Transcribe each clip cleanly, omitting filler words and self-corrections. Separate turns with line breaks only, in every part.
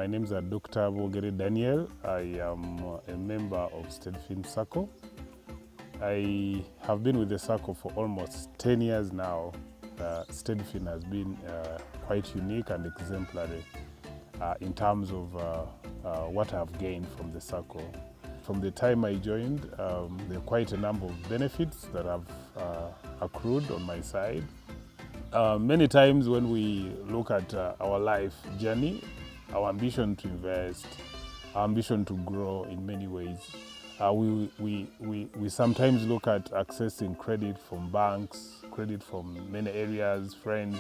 name is Dr. Bogere Daniel. I am a member of SteadFin Circle. I have been with the Circle for almost 10 years now. SteadFin has been quite unique and exemplary in terms of what I've gained from the Circle. From the time I joined, there are quite a number of benefits that have accrued on my side. Many times when we look at our life journey, our ambition to invest, our ambition to grow in many ways, we sometimes look at accessing credit from banks, credit from many areas, friends.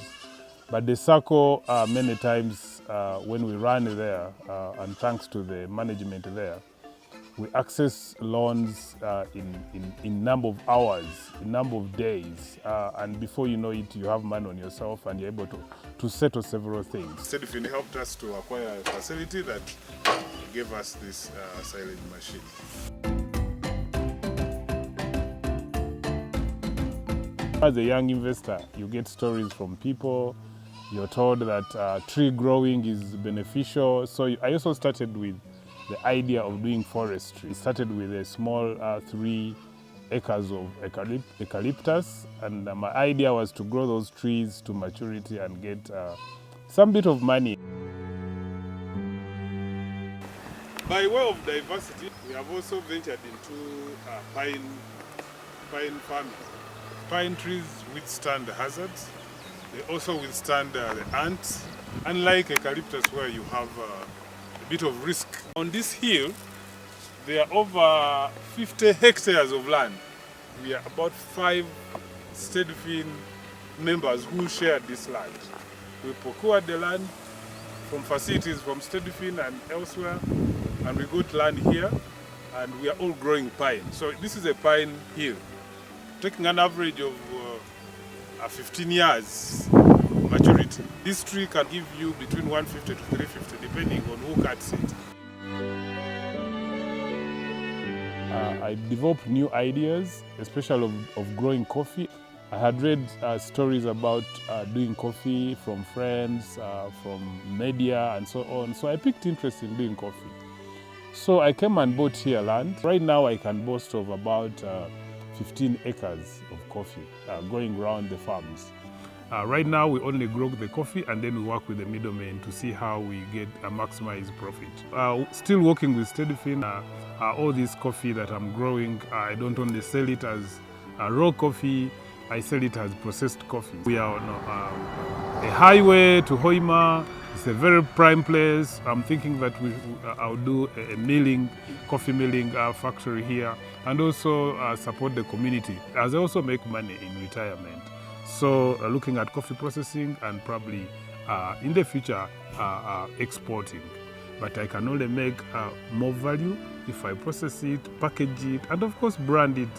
But the Circle, many times when we run there, and thanks to the management there, we access loans in number of hours, in number of days, and before you know it, you have money on yourself and you're able to settle several things. SteadFin helped us to acquire a facility that gave us this silage machine. As a young investor, you get stories from people. You're told that tree growing is beneficial. So I also started with the idea of doing forestry. It started with a small 3 acres of eucalyptus, and my idea was to grow those trees to maturity and get some bit of money. By way of diversity, we have also ventured into pine farming. Pine trees withstand hazards. They also withstand the ants, unlike eucalyptus where you have a bit of risk. On this hill, there are over 50 hectares of land. We are about 5 SteadFin members who share this land. We procured the land from facilities from SteadFin and elsewhere, and we got land here, and we are all growing pine. So this is a pine hill, taking an average of 15 years maturity. This tree can give you between 150 to 350 depending on who cuts it. I developed new ideas, especially of growing coffee. I had read stories about doing coffee from friends, from media and so on. So I picked interest in doing coffee. So I came and bought here land. Right now I can boast of about 15 acres of coffee going around the farms. Right now we only grow the coffee and then we work with the middlemen to see how we get a maximized profit. Still working with SteadFin, all this coffee that I'm growing, I don't only sell it as raw coffee, I sell it as processed coffee. We are on a highway to Hoima. It's a very prime place. I'm thinking that I'll do a coffee milling factory here, and also support the community, as I also make money in retirement. So looking at coffee processing and probably in the future exporting. But I can only make more value if I process it, package it, and of course brand it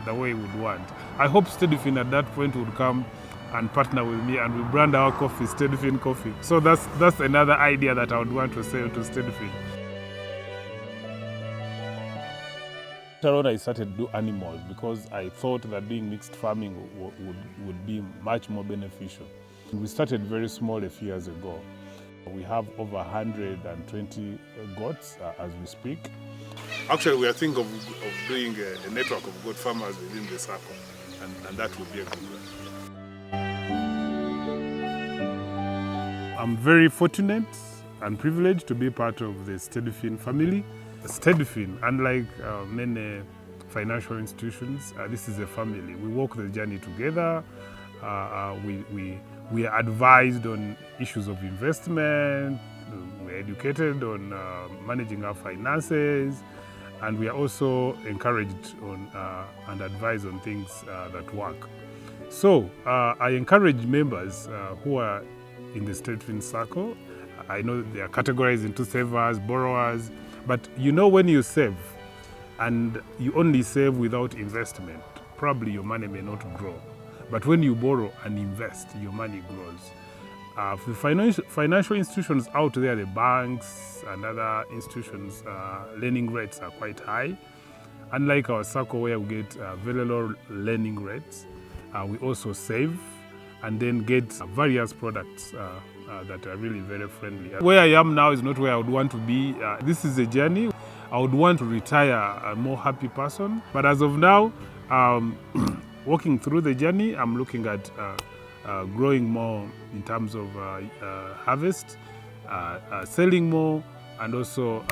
the way we would want. I hope SteadFin at that point would come and partner with me and we brand our coffee SteadFin Coffee. So that's another idea that I would want to sell to SteadFin. Later on I started to do animals because I thought that doing mixed farming would be much more beneficial. We started very small a few years ago. We have over 120 goats as we speak. Actually, we are thinking of doing a network of goat farmers within the Circle, and that would be a good one. I'm very fortunate and privileged to be part of the SteadFin family. SteadFin, unlike many financial institutions, this is a family. We walk the journey together. We are advised on issues of investment. We're educated on managing our finances, and we are also encouraged on and advised on things that work. So I encourage members who are in the SteadFin Circle. I know they are categorized into savers, borrowers, but you know when you save and you only save without investment, probably your money may not grow. But when you borrow and invest, your money grows. For financial institutions out there, the banks and other institutions, lending rates are quite high. Unlike our Circle where we get very low lending rates, we also save and then get various products that are really very friendly. Where I am now is not where I would want to be. This is a journey. I would want to retire a more happy person. But as of now, walking through the journey, I'm looking at growing more in terms of harvest, selling more, and also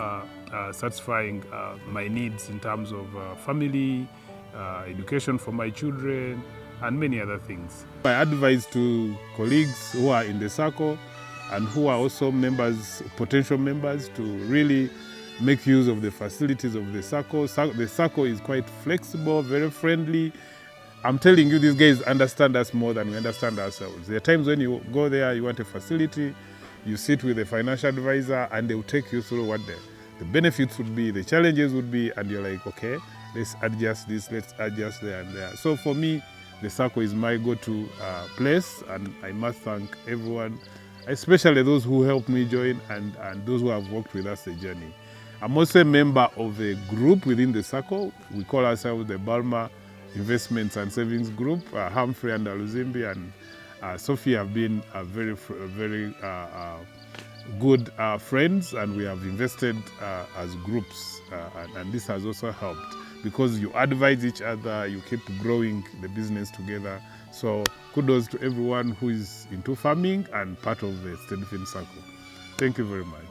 satisfying my needs in terms of family, education for my children, and many other things. My advice to colleagues who are in the circle and who are also members, potential members, to really make use of the facilities of the circle. The circle is quite flexible, very friendly. I'm telling you, these guys understand us more than we understand ourselves. There are times when you go there, you want a facility, you sit with a financial advisor, and they will take you through what the benefits would be, the challenges would be, and you're like, okay, let's adjust this, let's adjust there and there. So for me, the circle is my go-to place, and I must thank everyone, especially those who helped me join and those who have worked with us the journey. I'm also a member of a group within the circle. We call ourselves the Balma Investments and Savings Group. Humphrey and Aluzimbi and Sophie have been very good friends, and we have invested as groups, and this has also helped because you advise each other, you keep growing the business together. So kudos to everyone who is into farming and part of the SteadFin circle. Thank you very much.